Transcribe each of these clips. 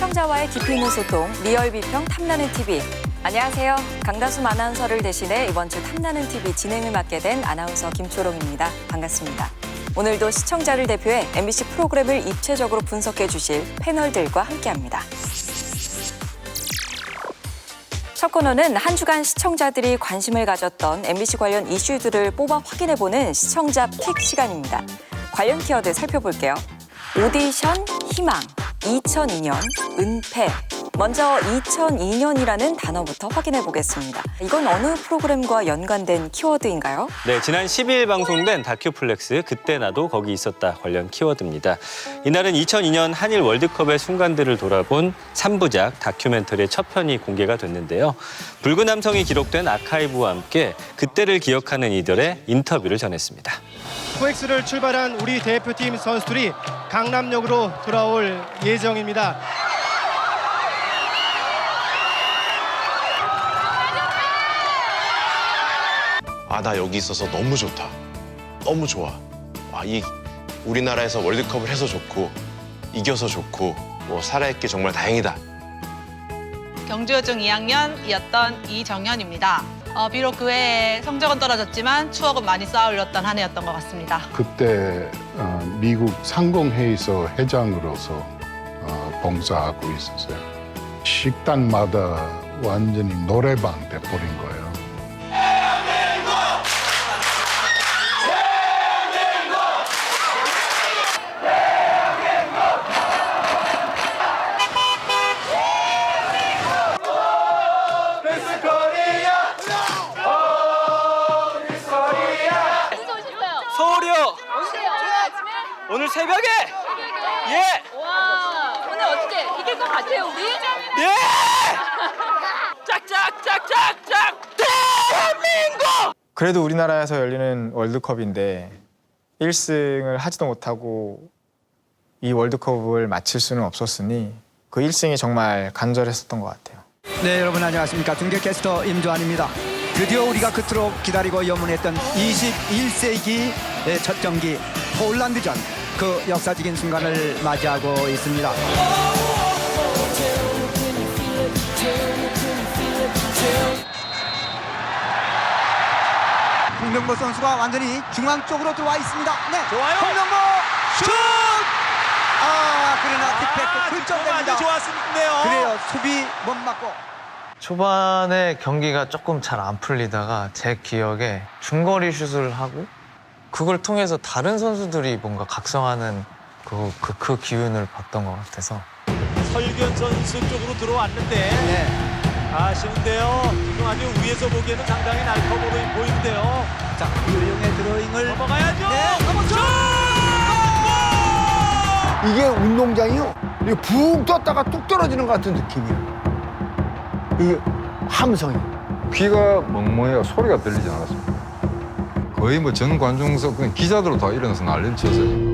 시청자와의 깊이 있는 소통, 리얼 비평 탐나는 TV. 안녕하세요. 강다솜 아나운서를 대신해 이번 주 탐나는 TV 진행을 맡게 된 아나운서 김초롱입니다. 반갑습니다. 오늘도 시청자를 대표해 MBC 프로그램을 입체적으로 분석해 주실 패널들과 함께합니다. 첫 코너는 한 주간 시청자들이 관심을 가졌던 MBC 관련 이슈들을 뽑아 확인해보는 시청자 픽 시간입니다. 관련 키워드 살펴볼게요. 오디션, 희망, 2002년, 은폐. 먼저 2002년이라는 단어부터 확인해 보겠습니다. 이건 어느 프로그램과 연관된 키워드인가요? 네, 지난 12일 방송된 다큐플렉스 그때 나도 거기 있었다 관련 키워드입니다. 이날은 2002년 한일 월드컵의 순간들을 돌아본 3부작 다큐멘터리의 첫 편이 공개가 됐는데요. 붉은 함성이 기록된 아카이브와 함께 그때를 기억하는 이들의 인터뷰를 전했습니다. 코엑스를 출발한 우리 대표팀 선수들이 강남역으로 돌아올 예정입니다. 나 여기 있어서 너무 좋다. 너무 좋아. 우리나라에서 월드컵을 해서 좋고 이겨서 좋고 살아있기 정말 다행이다. 경주여중 2학년이었던 이정현입니다. 비록 그 해에 성적은 떨어졌지만 추억은 많이 쌓아올렸던 한 해였던 것 같습니다. 그때 미국 상공회의소 회장으로서 봉사하고 있었어요. 식당마다 완전히 노래방 돼버린 거예요. 서울이요. 오늘 새벽에. 예. 와, 오늘 어떻게 이길 것 같아요, 우리? 예. 짝짝짝짝짝 대한민국. 그래도 우리나라에서 열리는 월드컵인데 1승을 하지도 못하고 이 월드컵을 마칠 수는 없었으니 그 1승이 정말 간절했었던 것 같아요. 네, 여러분 안녕하십니까. 중계 캐스터 임조한입니다. 드디어 우리가 그토록 기다리고 염원했던 21세기의 첫 경기 폴란드전, 그 역사적인 순간을 맞이하고 있습니다. 홍명보 선수가 완전히 중앙 쪽으로 들어와 있습니다. 네, 좋아요. 홍명보 슛! 그러나 킥백도 굴절됩니다. 아주 좋았는데요. 그래요, 수비 못 맞고. 초반에 경기가 조금 잘 안 풀리다가 제 기억에 중거리 슛을 하고 그걸 통해서 다른 선수들이 뭔가 각성하는 그 기운을 봤던 것 같아서. 설견 선수 쪽으로 들어왔는데 네. 아쉬운데요. 지금 아주 위에서 보기에는 상당히 날카로워 보이는데요. 자, 유용의 드로잉을 넘어가야죠. 네, 넘어죠. 이게 운동장이요. 이게 붕 떴다가 뚝 떨어지는 것 같은 느낌이에요. 이게 함성이. 귀가 멍멍해요. 소리가 들리지 않았습니다. 거의 전 관중석 그냥 기자들 다 일어나서 난리를 쳤어요.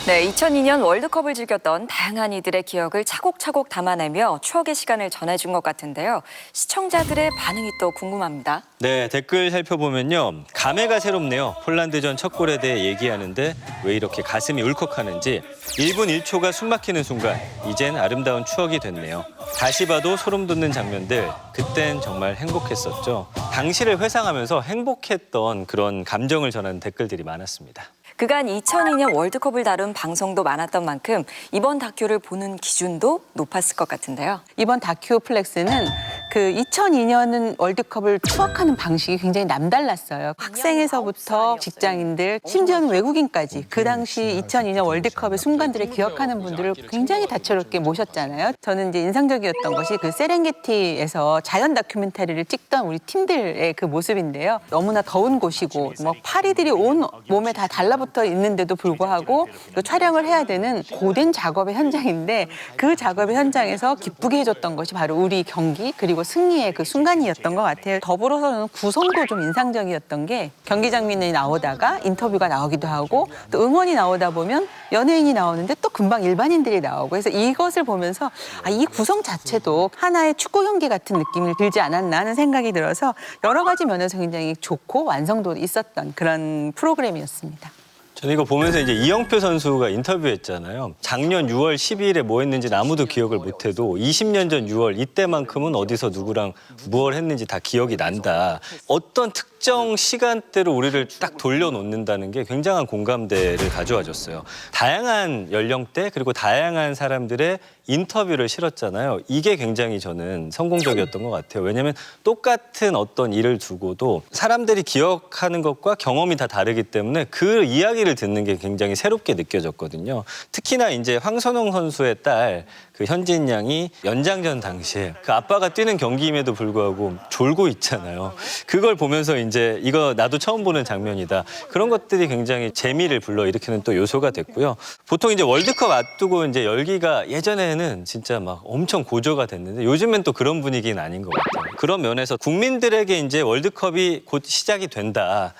네, 2002년 월드컵을 즐겼던 다양한 이들의 기억을 차곡차곡 담아내며 추억의 시간을 전해준 것 같은데요. 시청자들의 반응이 또 궁금합니다. 네, 댓글 살펴보면요. 감회가 새롭네요. 폴란드전 첫 골에 대해 얘기하는데 왜 이렇게 가슴이 울컥하는지 1분 1초가 숨막히는 순간 이젠 아름다운 추억이 됐네요. 다시 봐도 소름 돋는 장면들, 그땐 정말 행복했었죠. 당시를 회상하면서 행복했던 그런 감정을 전하는 댓글들이 많았습니다. 그간 2002년 월드컵을 다룬 방송도 많았던 만큼 이번 다큐를 보는 기준도 높았을 것 같은데요. 이번 다큐플렉스는 그 2002년 월드컵을 추억하는 방식이 굉장히 남달랐어요. 학생에서부터 직장인들, 심지어는 외국인까지 그 당시 2002년 월드컵의 순간들을 기억하는 분들을 굉장히 다채롭게 모셨잖아요. 저는 이제 인상적이었던 것이 그 세렝게티에서 자연 다큐멘터리를 찍던 우리 팀들의 그 모습인데요. 너무나 더운 곳이고 파리들이 온 몸에 다 달라붙어 달러부터 있는데도 불구하고 또 촬영을 해야 되는 고된 작업의 현장인데 그 작업의 현장에서 기쁘게 해줬던 것이 바로 우리 경기 그리고 승리의 그 순간이었던 것 같아요. 더불어서는 구성도 좀 인상적이었던 게 경기 장면이 나오다가 인터뷰가 나오기도 하고 또 응원이 나오다 보면 연예인이 나오는데 또 금방 일반인들이 나오고 그래서 이것을 보면서 이 구성 자체도 하나의 축구 경기 같은 느낌이 들지 않았나 하는 생각이 들어서 여러 가지 면에서 굉장히 좋고 완성도 있었던 그런 프로그램이었습니다. 저는 이거 보면서 이제 이영표 선수가 인터뷰했잖아요. 작년 6월 12일에 뭐 했는지는 아무도 기억을 못해도 20년 전 6월 이때만큼은 어디서 누구랑 무엇을 했는지 다 기억이 난다. 어떤 특정 시간대로 우리를 딱 돌려놓는다는 게 굉장한 공감대를 가져와 줬어요. 다양한 연령대 그리고 다양한 사람들의 인터뷰를 실었잖아요. 이게 굉장히 저는 성공적이었던 것 같아요. 왜냐하면 똑같은 어떤 일을 두고도 사람들이 기억하는 것과 경험이 다 다르기 때문에 그 이야기를 듣는 게 굉장히 새롭게 느껴졌거든요. 특히나 이제 황선홍 선수의 딸 그 현진 양이 연장전 당시에 그 아빠가 뛰는 경기임에도 불구하고 졸고 있잖아요. 그걸 보면서 이제 이거 나도 처음 보는 장면이다. 그런 것들이 굉장히 재미를 불러일으키는 또 요소가 됐고요. 보통 이제 월드컵 앞두고 이제 열기가 예전에는 진짜 막 엄청 고조가 됐는데 요즘엔 또 그런 분위기는 아닌 것 같아요. 그런 면에서 국민들에게 이제 월드컵이 곧 시작이 된다.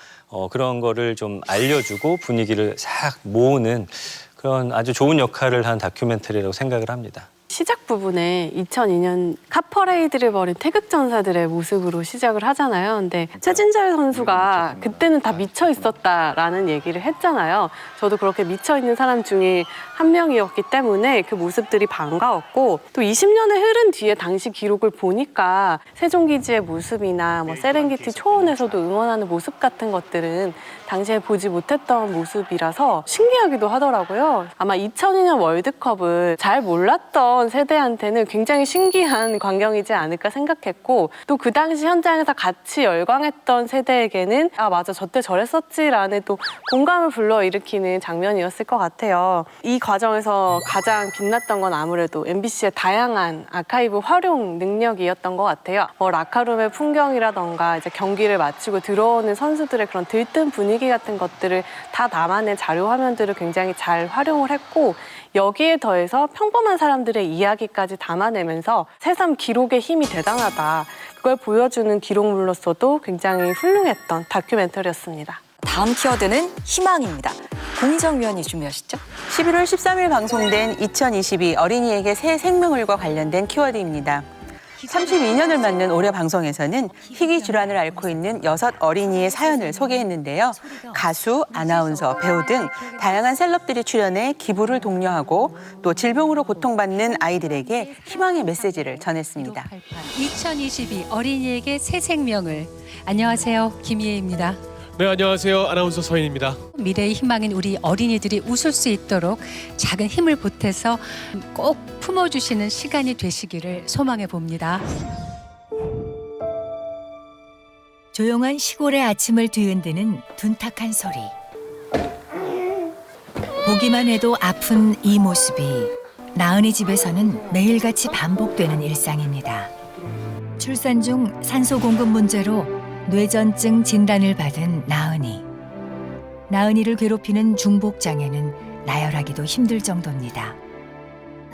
그런 거를 좀 알려주고 분위기를 싹 모으는 그런 아주 좋은 역할을 한 다큐멘터리라고 생각을 합니다. 시작 부분에 2002년 카퍼레이드를 벌인 태극전사들의 모습으로 시작을 하잖아요. 근데 최진철 선수가 그때는 다 미쳐 있었다라는 얘기를 했잖아요. 저도 그렇게 미쳐 있는 사람 중에 한 명이었기 때문에 그 모습들이 반가웠고 또 20년의 흐른 뒤에 당시 기록을 보니까 세종기지의 모습이나 뭐 세렝게티 초원에서도 응원하는 모습 같은 것들은 당시에 보지 못했던 모습이라서 신기하기도 하더라고요. 아마 2002년 월드컵을 잘 몰랐던 세대한테는 굉장히 신기한 광경이지 않을까 생각했고 또 그 당시 현장에서 같이 열광했던 세대에게는 아 맞아 저때 저랬었지라는 또 공감을 불러일으키는 장면이었을 것 같아요. 이 과정에서 가장 빛났던 건 아무래도 MBC의 다양한 아카이브 활용 능력이었던 것 같아요. 라카룸의 풍경이라던가 이제 경기를 마치고 들어오는 선수들의 그런 들뜬 분위기 같은 것들을 다 담아낸 자료 화면들을 굉장히 잘 활용을 했고 여기에 더해서 평범한 사람들의 이야기까지 담아내면서 새삼 기록의 힘이 대단하다. 그걸 보여주는 기록물로서도 굉장히 훌륭했던 다큐멘터리였습니다. 다음 키워드는 희망입니다. 공희정 위원이 준비하시죠? 11월 13일 방송된 2022 어린이에게 새 생명을과 관련된 키워드입니다. 32년을 맞는 올해 방송에서는 희귀 질환을 앓고 있는 6 어린이의 사연을 소개했는데요. 가수, 아나운서, 배우 등 다양한 셀럽들이 출연해 기부를 독려하고 또 질병으로 고통받는 아이들에게 희망의 메시지를 전했습니다. 2022 어린이에게 새 생명을. 안녕하세요. 김희애입니다. 네, 안녕하세요. 아나운서 서인입니다. 미래의 희망인 우리 어린이들이 웃을 수 있도록 작은 힘을 보태서 꼭 품어주시는 시간이 되시기를 소망해 봅니다. 조용한 시골의 아침을 뒤흔드는 둔탁한 소리. 보기만 해도 아픈 이 모습이 나은이 집에서는 매일같이 반복되는 일상입니다. 출산 중 산소 공급 문제로 뇌전증 진단을 받은 나은이. 나은이를 괴롭히는 중복장애는 나열하기도 힘들 정도입니다.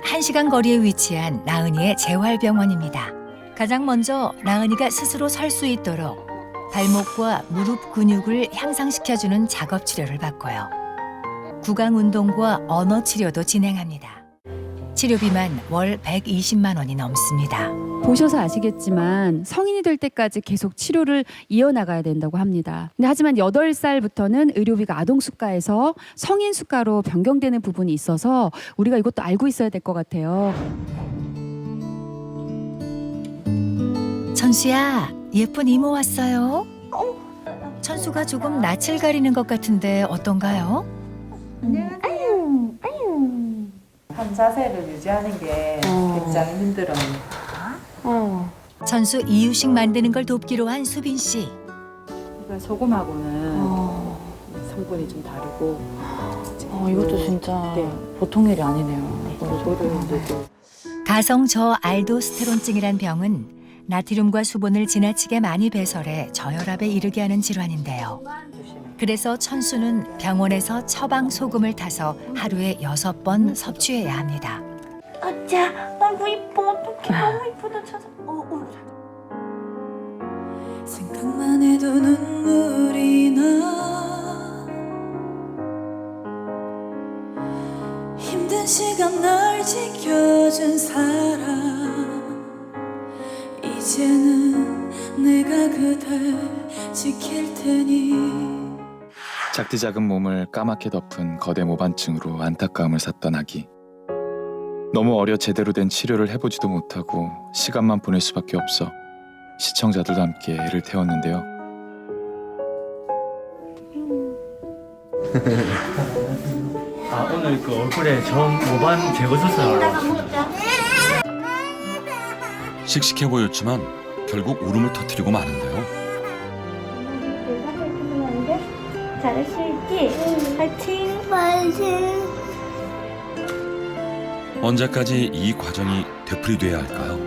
1시간 거리에 위치한 나은이의 재활병원입니다. 가장 먼저 나은이가 스스로 설 수 있도록 발목과 무릎 근육을 향상시켜주는 작업 치료를 받고요. 구강 운동과 언어 치료도 진행합니다. 치료비만 월 120만 원이 넘습니다. 보셔서 아시겠지만 성인이 될 때까지 계속 치료를 이어나가야 된다고 합니다. 근데 하지만 8살부터는 의료비가 아동수가에서 성인수가로 변경되는 부분이 있어서 우리가 이것도 알고 있어야 될 것 같아요. 천수야, 예쁜 이모 왔어요. 천수가 조금 낯을 가리는 것 같은데 어떤가요? 한 자세를 유지하는 게 굉장히 힘들어요. 천수 이유식 만드는 걸 돕기로 한 수빈 씨. 이건 소금하고는 성분이 좀 다르고. 이것도 진짜 보통 일이 아니네요. 이거를 이제 가성 저알도스테론증이란 병은 나트륨과 수분을 지나치게 많이 배설해 저혈압에 이르게 하는 질환인데요. 그래서 천수는 병원에서 처방 소금을 타서 하루에 6번 섭취해야 합니다. 자, 너무 이뻐. 어떡해. 너무 이쁘다. 찾아. 생각만 해도 눈물이 나. 힘든 시간 날 지켜준 사람, 이제는 내가 그댈 지킬 테니. 작디 작은 몸을 까맣게 덮은 거대 모반증으로 안타까움을 샀던 아기. 너무 어려 제대로 된 치료를 해보지도 못하고 시간만 보낼 수밖에 없어 시청자들도 함께 애를 태웠는데요. 오늘 그 얼굴에 점 모반 제거 수술. 씩씩해 보였지만 결국 울음을 터뜨리고 마는데요. 잘할 수 있지? 파이팅! 파이팅! 언제까지 이 과정이 되풀이돼야 할까요?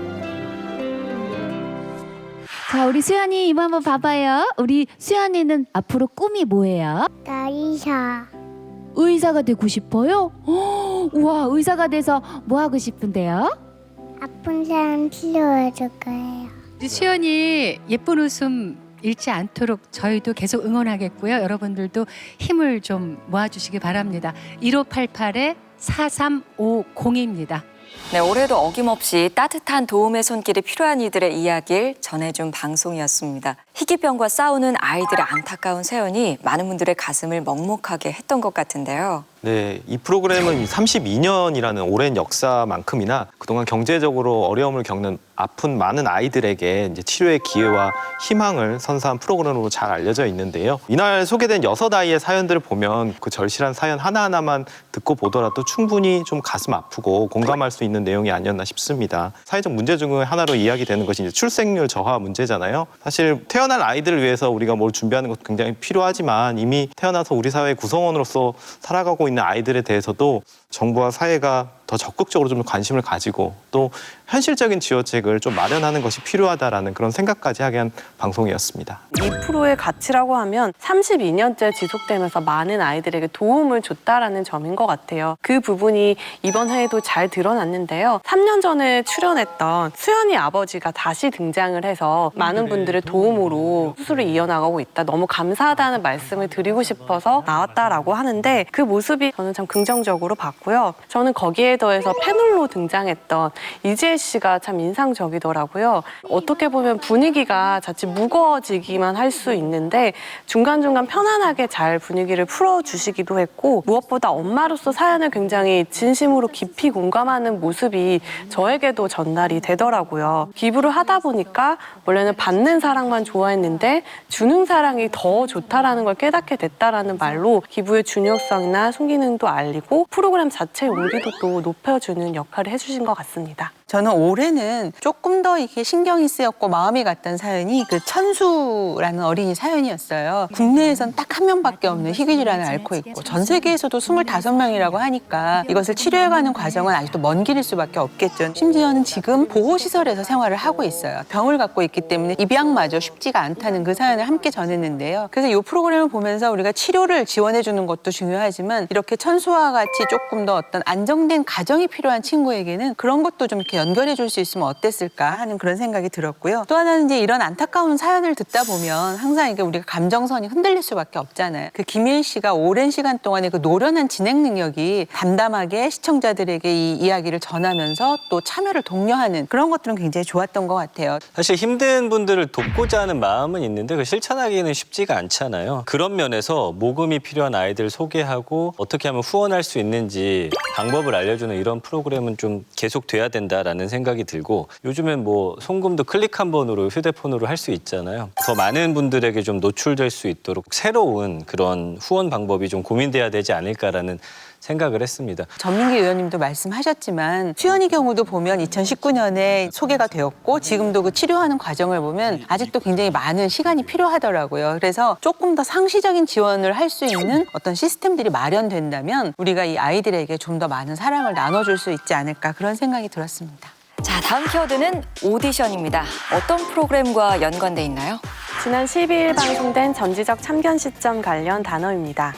자, 우리 수연이 이거 한번 봐봐요. 우리 수연이는 앞으로 꿈이 뭐예요? 나 의사. 의사가 되고 싶어요? 우와, 의사가 돼서 뭐 하고 싶은데요? 아픈 사람 치료해줄 거예요. 우리 수연이 예쁜 웃음 잃지 않도록 저희도 계속 응원하겠고요. 여러분들도 힘을 좀 모아주시기 바랍니다. 1588-4350입니다. 네, 올해도 어김없이 따뜻한 도움의 손길이 필요한 이들의 이야기를 전해준 방송이었습니다. 희귀병과 싸우는 아이들의 안타까운 사연이 많은 분들의 가슴을 먹먹하게 했던 것 같은데요. 네, 이 프로그램은 32년이라는 오랜 역사만큼이나 그동안 경제적으로 어려움을 겪는 아픈 많은 아이들에게 이제 치료의 기회와 희망을 선사한 프로그램으로 잘 알려져 있는데요. 이날 소개된 6아이의 사연들을 보면 그 절실한 사연 하나하나만 듣고 보더라도 충분히 좀 가슴 아프고 공감할 수 있는 내용이 아니었나 싶습니다. 사회적 문제 중 하나로 이야기되는 것이 이제 출생률 저하 문제잖아요. 사실 태어날 아이들을 위해서 우리가 뭘 준비하는 것도 굉장히 필요하지만 이미 태어나서 우리 사회의 구성원으로서 살아가고 있는 아이들에 대해서도 정부와 사회가 더 적극적으로 좀 관심을 가지고 또 현실적인 지원책을 좀 마련하는 것이 필요하다라는 그런 생각까지 하게 한 방송이었습니다. 이 프로의 가치라고 하면 32년째 지속되면서 많은 아이들에게 도움을 줬다라는 점인 것 같아요. 그 부분이 이번 해에도 잘 드러났는데요. 3년 전에 출연했던 수연이 아버지가 다시 등장을 해서 많은 분들의 도움으로 수술을 이어나가고 있다. 너무 감사하다는 말씀을 드리고 싶어서 나왔다라고 하는데 그 모습이 저는 참 긍정적으로 봤고요. 저는 거기에 더해서 패널로 등장했던 이지혜 씨가 참 인상적이더라고요. 어떻게 보면 분위기가 자칫 무거워지기만 할 수 있는데 중간중간 편안하게 잘 분위기를 풀어주시기도 했고 무엇보다 엄마로서 사연을 굉장히 진심으로 깊이 공감하는 모습이 저에게도 전달이 되더라고요. 기부를 하다 보니까 원래는 받는 사랑만 좋아했는데 주는 사랑이 더 좋다라는 걸 깨닫게 됐다라는 말로 기부의 중요성이나 순기능도 알리고 프로그램 자체의 온기도도 높여주는 역할을 해주신 것 같습니다. 저는 올해는 조금 더 이렇게 신경이 쓰였고 마음이 갔던 사연이 그 천수라는 어린이 사연이었어요. 국내에선 딱 한 명밖에 없는 희귀 질환을 앓고 있고 전 세계에서도 25명이라고 하니까 이것을 치료해가는 과정은 아직도 먼 길일 수밖에 없겠죠. 심지어는 지금 보호시설에서 생활을 하고 있어요. 병을 갖고 있기 때문에 입양마저 쉽지가 않다는 그 사연을 함께 전했는데요. 그래서 이 프로그램을 보면서 우리가 치료를 지원해주는 것도 중요하지만 이렇게 천수와 같이 조금 더 어떤 안정된 가정이 필요한 친구에게는 그런 것도 좀 이렇게 연결해 줄 수 있으면 어땠을까 하는 그런 생각이 들었고요. 또 하나는 이제 이런 안타까운 사연을 듣다 보면 항상 이게 우리가 감정선이 흔들릴 수밖에 없잖아요. 그 김일 씨가 오랜 시간 동안의 그 노련한 진행 능력이 담담하게 시청자들에게 이 이야기를 전하면서 또 참여를 독려하는 그런 것들은 굉장히 좋았던 것 같아요. 사실 힘든 분들을 돕고자 하는 마음은 있는데 그 실천하기는 쉽지가 않잖아요. 그런 면에서 모금이 필요한 아이들 소개하고 어떻게 하면 후원할 수 있는지 방법을 알려주는 이런 프로그램은 좀 계속 돼야 된다라는 생각이 들고 요즘엔 뭐 송금도 클릭 한 번으로 휴대폰으로 할 수 있잖아요. 더 많은 분들에게 좀 노출될 수 있도록 새로운 그런 후원 방법이 좀 고민돼야 되지 않을까라는 생각을 했습니다. 전민기 의원님도 말씀하셨지만 수연이 경우도 보면 2019년에 소개가 되었고 지금도 그 치료하는 과정을 보면 아직도 굉장히 많은 시간이 필요하더라고요. 그래서 조금 더 상시적인 지원을 할 수 있는 어떤 시스템들이 마련된다면 우리가 이 아이들에게 좀 더 많은 사랑을 나눠줄 수 있지 않을까 그런 생각이 들었습니다. 자, 다음 키워드는 오디션입니다. 어떤 프로그램과 연관돼 있나요? 지난 12일 방송된 전지적 참견 시점 관련 단어입니다.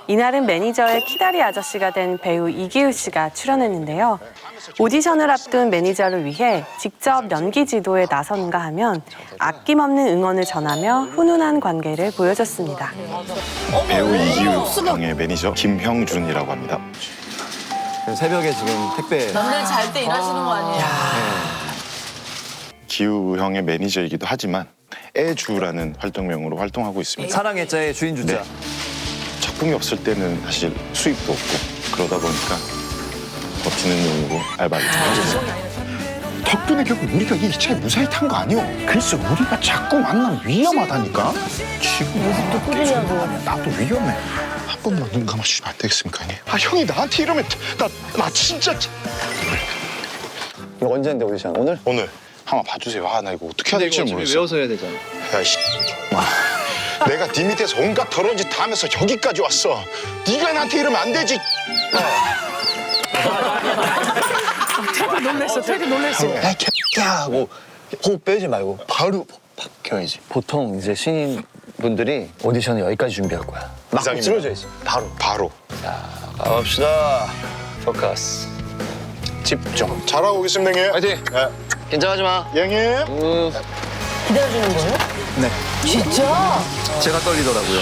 이날은 매니저의 키다리 아저씨가 된 배우 이기우 씨가 출연했는데요. 오디션을 앞둔 매니저를 위해 직접 연기 지도에 나선가 하면 아낌없는 응원을 전하며 훈훈한 관계를 보여줬습니다. 배우 이기우 형의 매니저 김형준이라고 합니다. 새벽에 지금 택배. 남들 잘 때 일하시는 거 아니에요? 기우 형의 매니저이기도 하지만 애주라는 활동명으로 활동하고 있습니다. 사랑의 자의 주인 주자. 네. 작품이 없을 때는 사실 수입도 없고 그러다 보니까 버티는 용으로 알바를 좀 하죠. 덕분에 결국 우리가 이 차에 무사히 탄 거 아니오? 글쎄 우리가 자꾸 만나면 위험하다니까. 지금 모습도 꾸리냐고. 나도 위험해. 한 번만 눈 감아주시면 안 되겠습니까, 형님? 아 형이 나한테 이러면 나 진짜. 이거 언제인데 오디션? 오늘? 오늘 한번 봐주세요. 아 나 이거 어떻게 해야 될지 모르겠어. 외워서 해야 되잖아. 야 씨. 내가 네 밑에서 온갖 더러운 짓 다 하면서 여기까지 왔어. 네가 나한테 이러면 안 되지. 되게 놀랬어. 야, 개야 하고 호흡 빼지 말고 바로 박혀야지. 보통 이제 신인분들이 오디션을 여기까지 준비할 거야. 막 이상입니다. 찔러줘야지. 바로. 자, 가봅시다. 포커스. 집중. 잘하고 오겠습니다, 형님. 화이팅. 네. 긴장하지 마. 형님. 기다려주는 거예요? 네. 진짜? 제가 떨리더라고요.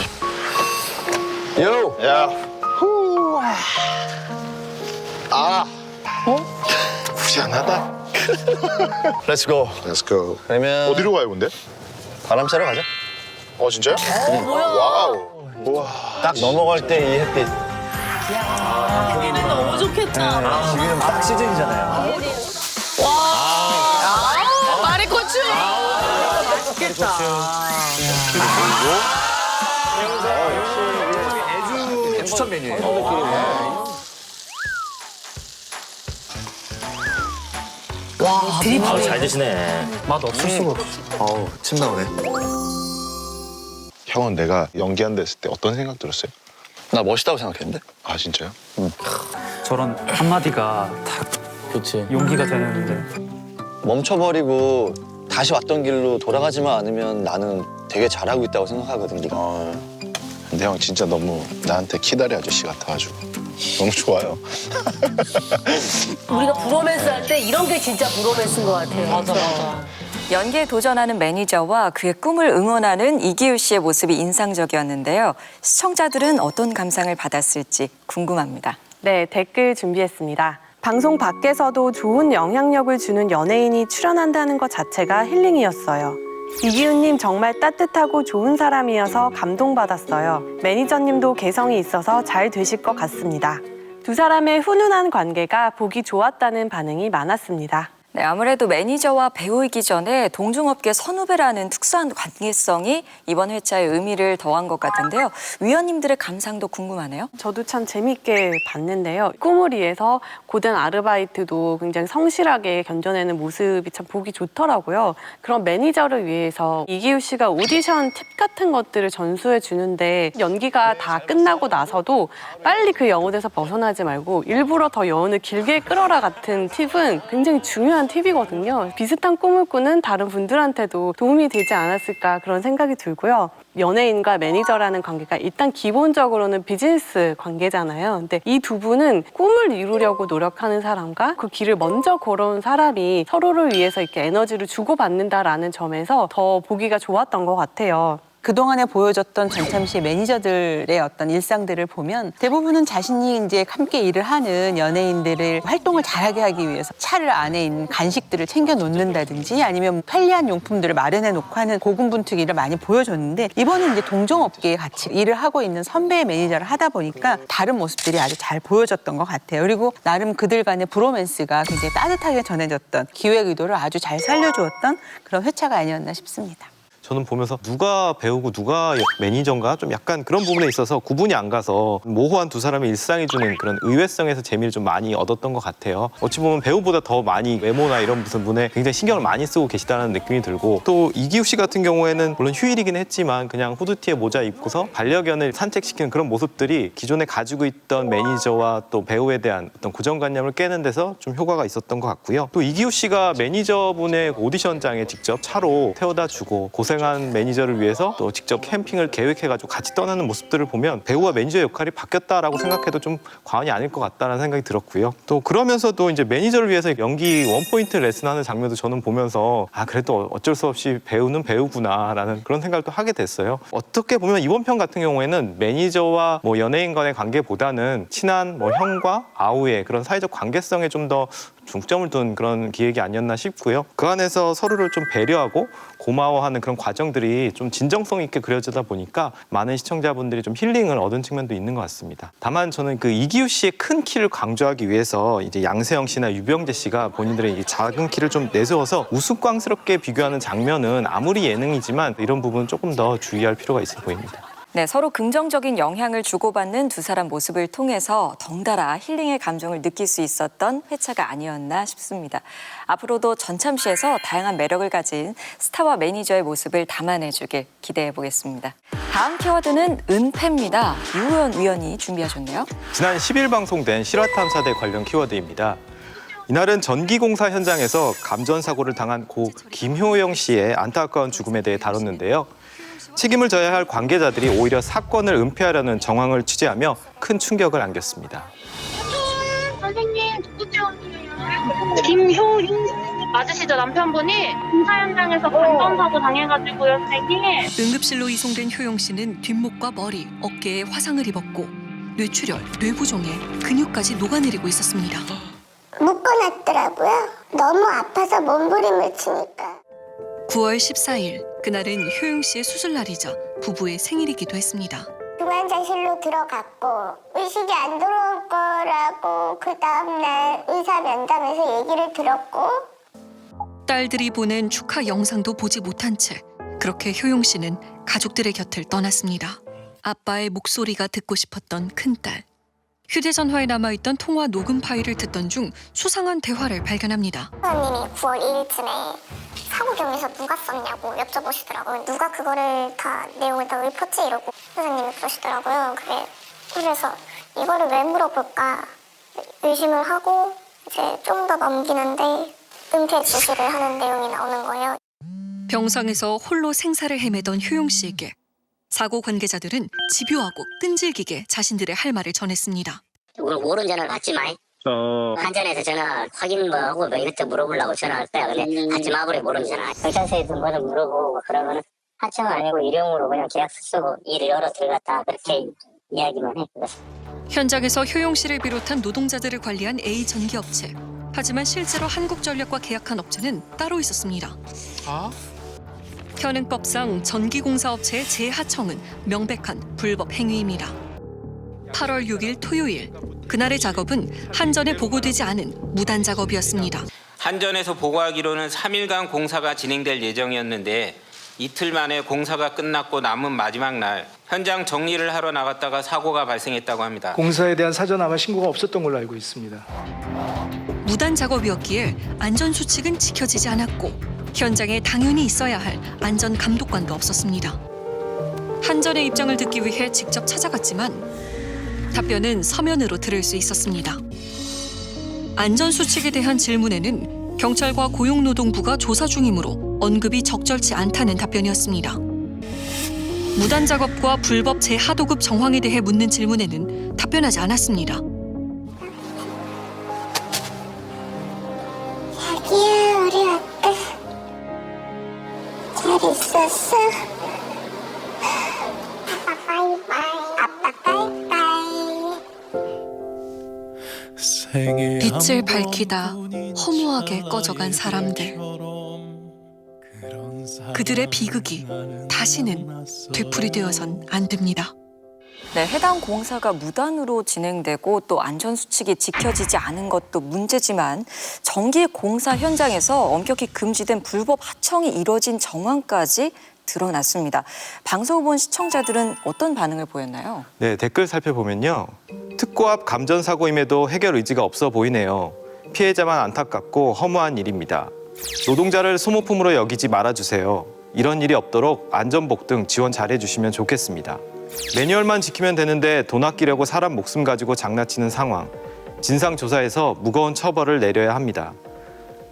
요. 야. 후. 아. 후련하다. 렛츠고. 렛츠고. 그러면 어디로 가요, 근데? 바람 쐬러 가자. 진짜요? 뭐야? 와우. 우와. 딱 넘어갈 때 이 햇빛. 여기는 너무 좋겠다. 지금 딱 시즌이잖아요. 와, 마리코추. 좋겠다. 애주 추천 메뉴예요. 와, 드립. 잘 드시네. 맛 없을 수가 없어. 어우, 침 나오네. 형은 내가 연기한다 했을 때 어떤 생각 들었어요? 나 멋있다고 생각했는데. 아 진짜요? 저런 한마디가 다 그렇지. 용기가 되는데. 멈춰버리고 다시 왔던 길로 돌아가지만 않으면 나는 되게 잘하고 있다고 생각하거든, 네가. 근데 형 진짜 너무 나한테 키다리 아저씨 같아가지고 너무 좋아요. 우리가 브로맨스 할 때 이런 게 진짜 브로맨스인 것 같아요. 맞아. 연기에 도전하는 매니저와 그의 꿈을 응원하는 이기우 씨의 모습이 인상적이었는데요. 시청자들은 어떤 감상을 받았을지 궁금합니다. 네, 댓글 준비했습니다. 방송 밖에서도 좋은 영향력을 주는 연예인이 출연한다는 것 자체가 힐링이었어요. 이기훈님 정말 따뜻하고 좋은 사람이어서 감동받았어요. 매니저님도 개성이 있어서 잘 되실 것 같습니다. 두 사람의 훈훈한 관계가 보기 좋았다는 반응이 많았습니다. 네, 아무래도 매니저와 배우이기 전에 동종업계 선후배라는 특수한 관계성이 이번 회차의 의미를 더한 것 같은데요. 위원님들의 감상도 궁금하네요. 저도 참 재밌게 봤는데요. 꿈을 위해서 고된 아르바이트도 굉장히 성실하게 견뎌내는 모습이 참 보기 좋더라고요. 그런 매니저를 위해서 이기우 씨가 오디션 팁 같은 것들을 전수해 주는데 연기가 다 끝나고 나서도 빨리 그 영혼에서 벗어나지 말고 일부러 더 여운을 길게 끌어라 같은 팁은 굉장히 중요한 팁이거든요. 비슷한 꿈을 꾸는 다른 분들한테도 도움이 되지 않았을까 그런 생각이 들고요. 연예인과 매니저라는 관계가 일단 기본적으로는 비즈니스 관계잖아요. 근데 이 두 분은 꿈을 이루려고 노력하는 사람과 그 길을 먼저 걸어온 사람이 서로를 위해서 이렇게 에너지를 주고받는다라는 점에서 더 보기가 좋았던 것 같아요. 그동안에 보여줬던 전참시 매니저들의 어떤 일상들을 보면 대부분은 자신이 이제 함께 일을 하는 연예인들을 활동을 잘하게 하기 위해서 차를 안에 있는 간식들을 챙겨 놓는다든지 아니면 편리한 용품들을 마련해 놓고 하는 고군분투기를 많이 보여줬는데 이번엔 이제 동종업계에 같이 일을 하고 있는 선배의 매니저를 하다 보니까 다른 모습들이 아주 잘 보여줬던 것 같아요. 그리고 나름 그들 간의 브로맨스가 굉장히 따뜻하게 전해졌던 기획 의도를 아주 잘 살려주었던 그런 회차가 아니었나 싶습니다. 저는 보면서 누가 배우고 누가 매니저인가 좀 약간 그런 부분에 있어서 구분이 안 가서 모호한 두 사람의 일상이 주는 그런 의외성에서 재미를 좀 많이 얻었던 것 같아요. 어찌 보면 배우보다 더 많이 외모나 이런 무슨 분에 굉장히 신경을 많이 쓰고 계시다는 느낌이 들고 또 이기우 씨 같은 경우에는 물론 휴일이긴 했지만 그냥 후드티에 모자 입고서 반려견을 산책시키는 그런 모습들이 기존에 가지고 있던 매니저와 또 배우에 대한 어떤 고정관념을 깨는 데서 좀 효과가 있었던 것 같고요. 또 이기우 씨가 매니저분의 오디션장에 직접 차로 태워다 주고 고생한 매니저를 위해서 또 직접 캠핑을 계획해가지고 같이 떠나는 모습들을 보면 배우와 매니저 역할이 바뀌었다라고 생각해도 좀 과언이 아닐 것 같다는 생각이 들었고요. 또 그러면서도 이제 매니저를 위해서 연기 원포인트 레슨하는 장면도 저는 보면서 아 그래도 어쩔 수 없이 배우는 배우구나라는 그런 생각을 또 하게 됐어요. 어떻게 보면 이번 편 같은 경우에는 매니저와 뭐 연예인 간의 관계보다는 친한 뭐 형과 아우의 그런 사회적 관계성에 좀 더 중점을 둔 그런 기획이 아니었나 싶고요. 그 안에서 서로를 좀 배려하고 고마워하는 그런 과정들이 좀 진정성 있게 그려지다 보니까 많은 시청자분들이 좀 힐링을 얻은 측면도 있는 것 같습니다. 다만 저는 그 이기우 씨의 큰 키를 강조하기 위해서 이제 양세형 씨나 유병재 씨가 본인들의 이 작은 키를 좀 내세워서 우스꽝스럽게 비교하는 장면은 아무리 예능이지만 이런 부분은 조금 더 주의할 필요가 있어 보입니다. 네, 서로 긍정적인 영향을 주고받는 두 사람 모습을 통해서 덩달아 힐링의 감정을 느낄 수 있었던 회차가 아니었나 싶습니다. 앞으로도 전참시에서 다양한 매력을 가진 스타와 매니저의 모습을 담아내주길 기대해 보겠습니다. 다음 키워드는 은폐입니다. 유우현 위원이 준비하셨네요. 지난 10일 방송된 실화탐사대 관련 키워드입니다. 이날은 전기공사 현장에서 감전사고를 당한 고 김효영 씨의 안타까운 죽음에 대해 다뤘는데요. 책임을 져야 할 관계자들이 오히려 사건을 은폐하려는 정황을 취재하며 큰 충격을 안겼습니다. 선생님, 누구죠? 김효인 맞으시죠? 남편분이 공사 현장에서 감전사고 당해가지고요, 선생님. 응급실로 이송된 효영 씨는 뒷목과 머리, 어깨에 화상을 입었고 뇌출혈, 뇌부종에 근육까지 녹아내리고 있었습니다. 묶어놨더라고요. 너무 아파서 몸부림을 치니까. 9월 14일, 그날은 효영 씨의 수술날이자 부부의 생일이기도 했습니다. 중환자실로 들어갔고 의식이 안 들어올 거라고 그 다음날 의사 면담에서 얘기를 들었고 딸들이 보낸 축하 영상도 보지 못한 채 그렇게 효영 씨는 가족들의 곁을 떠났습니다. 아빠의 목소리가 듣고 싶었던 큰딸. 휴대전화에 남아있던 통화 녹음 파일을 듣던 중 수상한 대화를 발견합니다. 선생님이 9월 2일쯤에 사고 경위서 누가 썼냐고 여쭤보시더라고요. 누가 그거를 다 내용을 다 읊었지 이러고 선생님이 그러시더라고요. 그래서 이거를 왜 물어볼까 의심을 하고 이제 좀 더 넘기는데 은폐 지시를 하는 내용이 나오는 거예요. 병상에서 홀로 생사를 헤매던 효영 씨에게 사고 관계자들은 집요하고 끈질기게 자신들의 할 말을 전했습니다. 모르는 전화를 받지 마. 한전에서 전화 확인 뭐 하고 뭐 이것저것 물어보려고 전화할 거야. 근데 받지 마버려 모르는 전화. 경찰서에서 뭐 좀 물어보고 그러면 하청은 아니고 일용으로 그냥 계약서 쓰고 일을 열어 들어갔다 그렇게 이야기만 해. 현장에서 효영 씨를 비롯한 노동자들을 관리한 A 전기업체. 하지만 실제로 한국전력과 계약한 업체는 따로 있었습니다. 현행법상 전기공사업체의 재하청은 명백한 불법 행위입니다. 8월 6일 토요일, 그날의 작업은 한전에 보고되지 않은 무단 작업이었습니다. 한전에서 보고하기로는 3일간 공사가 진행될 예정이었는데 이틀 만에 공사가 끝났고 남은 마지막 날 현장 정리를 하러 나갔다가 사고가 발생했다고 합니다. 공사에 대한 사전 아마 신고가 없었던 걸로 알고 있습니다. 무단 작업이었기에 안전수칙은 지켜지지 않았고 현장에 당연히 있어야 할 안전 감독관도 없었습니다. 한전의 입장을 듣기 위해 직접 찾아갔지만 답변은 서면으로 들을 수 있었습니다. 안전수칙에 대한 질문에는 경찰과 고용노동부가 조사 중이므로 언급이 적절치 않다는 답변이었습니다. 무단 작업과 불법 재하도급 정황에 대해 묻는 질문에는 답변하지 않았습니다. 자기야 우리 아빠 잘 있었어? 아빠 바이바이. 아빠 바이바이. 빛을 밝히다 허무하게 꺼져간 사람들. 그들의 비극이 다시는 되풀이되어선 안 됩니다. 네, 해당 공사가 무단으로 진행되고 또 안전수칙이 지켜지지 않은 것도 문제지만 전기 공사 현장에서 엄격히 금지된 불법 하청이 이뤄진 정황까지 드러났습니다. 방송을 본 시청자들은 어떤 반응을 보였나요? 네, 댓글 살펴보면요. 특고 앞 감전사고임에도 해결 의지가 없어 보이네요. 피해자만 안타깝고 허무한 일입니다. 노동자를 소모품으로 여기지 말아주세요. 이런 일이 없도록 안전복 등 지원 잘해주시면 좋겠습니다. 매뉴얼만 지키면 되는데 돈 아끼려고 사람 목숨 가지고 장난치는 상황. 진상조사에서 무거운 처벌을 내려야 합니다.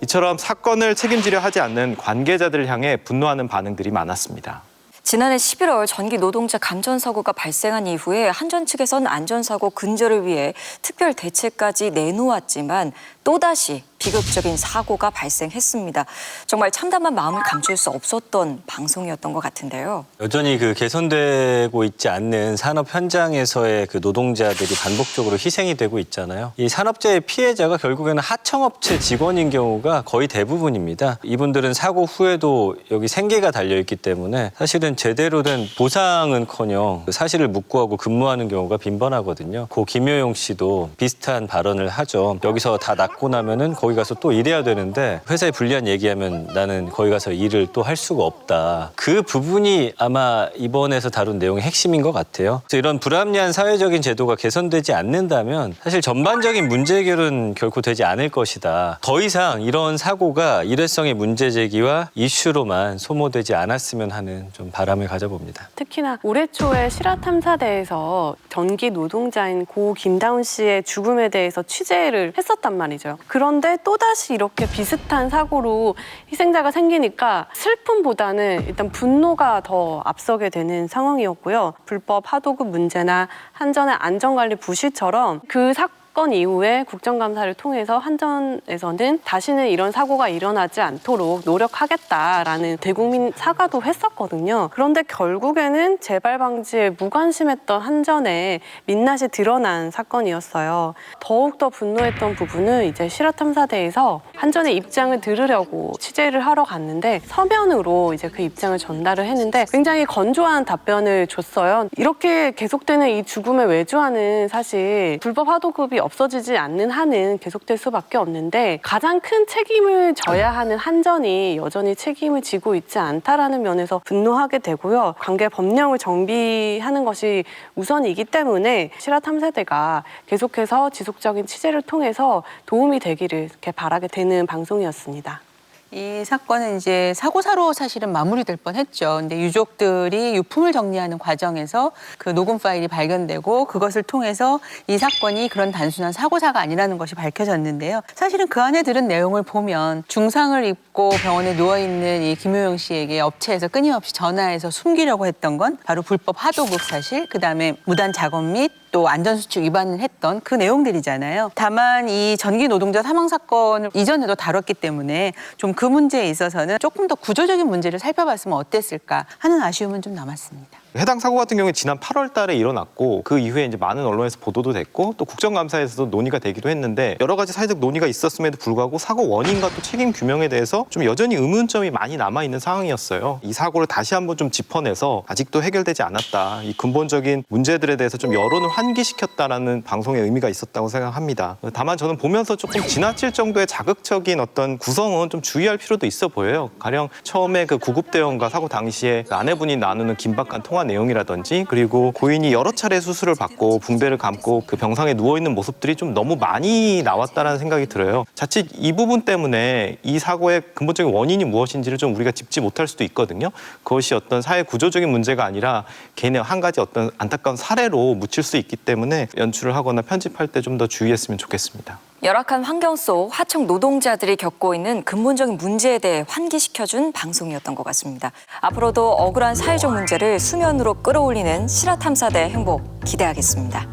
이처럼 사건을 책임지려 하지 않는 관계자들을 향해 분노하는 반응들이 많았습니다. 지난해 11월 전기 노동자 감전사고가 발생한 이후에 한전 측에선 안전사고 근절을 위해 특별 대책까지 내놓았지만 또다시 비극적인 사고가 발생했습니다. 정말 참담한 마음을 감출 수 없었던 방송이었던 것 같은데요. 여전히 그 개선되고 있지 않는 산업 현장에서의 그 노동자들이 반복적으로 희생이 되고 있잖아요. 이 산업재해 피해자가 결국에는 하청업체 직원인 경우가 거의 대부분입니다. 이분들은 사고 후에도 여기 생계가 달려있기 때문에 사실은 제대로 된 보상은커녕 사실을 묵고하고 근무하는 경우가 빈번하거든요. 고 김효용 씨도 비슷한 발언을 하죠. 여기서 다 낫고 나면은 거기 가서 또 일해야 되는데 회사에 불리한 얘기하면 나는 거기 가서 일을 또 할 수가 없다. 그 부분이 아마 이번에서 다룬 내용의 핵심인 것 같아요. 그래서 이런 불합리한 사회적인 제도가 개선되지 않는다면 사실 전반적인 문제 해결은 결코 되지 않을 것이다. 더 이상 이런 사고가 일회성의 문제 제기와 이슈로만 소모되지 않았으면 하는 좀 바람을 가져봅니다. 특히나 올해 초에 실화탐사대에서 전기 노동자인 고 김다운 씨의 죽음에 대해서 취재를 했었단 말이죠. 그런데 또다시 이렇게 비슷한 사고로 희생자가 생기니까 슬픔보다는 일단 분노가 더 앞서게 되는 상황이었고요. 불법 하도급 문제나 한전의 안전관리 부실처럼 그 사건 이후에 국정감사를 통해서 한전에서는 다시는 이런 사고가 일어나지 않도록 노력하겠다라는 대국민 사과도 했었거든요. 그런데 결국에는 재발 방지에 무관심했던 한전의 민낯이 드러난 사건이었어요. 더욱더 분노했던 부분은 이제 실화탐사대에서 한전의 입장을 들으려고 취재를 하러 갔는데 서면으로 이제 그 입장을 전달을 했는데 굉장히 건조한 답변을 줬어요. 이렇게 계속되는 이 죽음의 외주화는 사실 불법 하도급이 없어지지 않는 한은 계속될 수밖에 없는데 가장 큰 책임을 져야 하는 한전이 여전히 책임을 지고 있지 않다라는 면에서 분노하게 되고요. 관계 법령을 정비하는 것이 우선이기 때문에 실화탐사대가 계속해서 지속적인 취재를 통해서 도움이 되기를 이렇게 바라게 되는 방송이었습니다. 이 사건은 이제 사고사로 사실은 마무리될 뻔했죠. 근데 유족들이 유품을 정리하는 과정에서 그 녹음 파일이 발견되고 그것을 통해서 이 사건이 그런 단순한 사고사가 아니라는 것이 밝혀졌는데요. 사실은 그 안에 들은 내용을 보면 중상을 입고 병원에 누워있는 이 김효영 씨에게 업체에서 끊임없이 전화해서 숨기려고 했던 건 바로 불법 하도급 사실, 그다음에 무단 작업 및 또 안전수칙 위반을 했던 그 내용들이잖아요. 다만 이 전기 노동자 사망 사건을 이전에도 다뤘기 때문에 좀 그 문제에 있어서는 조금 더 구조적인 문제를 살펴봤으면 어땠을까 하는 아쉬움은 좀 남았습니다. 해당 사고 같은 경우에 지난 8월 달에 일어났고 그 이후에 이제 많은 언론에서 보도도 됐고 또 국정감사에서도 논의가 되기도 했는데 여러 가지 사회적 논의가 있었음에도 불구하고 사고 원인과 또 책임 규명에 대해서 좀 여전히 의문점이 많이 남아있는 상황이었어요. 이 사고를 다시 한번 좀 짚어내서 아직도 해결되지 않았다. 이 근본적인 문제들에 대해서 좀 여론을 환기시켰다라는 방송의 의미가 있었다고 생각합니다. 다만 저는 보면서 조금 지나칠 정도의 자극적인 어떤 구성은 좀 주의할 필요도 있어 보여요. 가령 처음에 그 구급대원과 사고 당시에 그 아내분이 나누는 긴박한 통화 내용이라든지 그리고 고인이 여러 차례 수술을 받고 붕대를 감고 그 병상에 누워있는 모습들이 좀 너무 많이 나왔다는 생각이 들어요. 자칫 이 부분 때문에 이 사고의 근본적인 원인이 무엇인지를 좀 우리가 짚지 못할 수도 있거든요. 그것이 어떤 사회 구조적인 문제가 아니라 개인의 한 가지 어떤 안타까운 사례로 묻힐 수 있기 때문에 연출을 하거나 편집할 때 좀 더 주의했으면 좋겠습니다. 열악한 환경 속 하청 노동자들이 겪고 있는 근본적인 문제에 대해 환기시켜준 방송이었던 것 같습니다. 앞으로도 억울한 사회적 문제를 수면으로 끌어올리는 실화탐사대 행복 기대하겠습니다.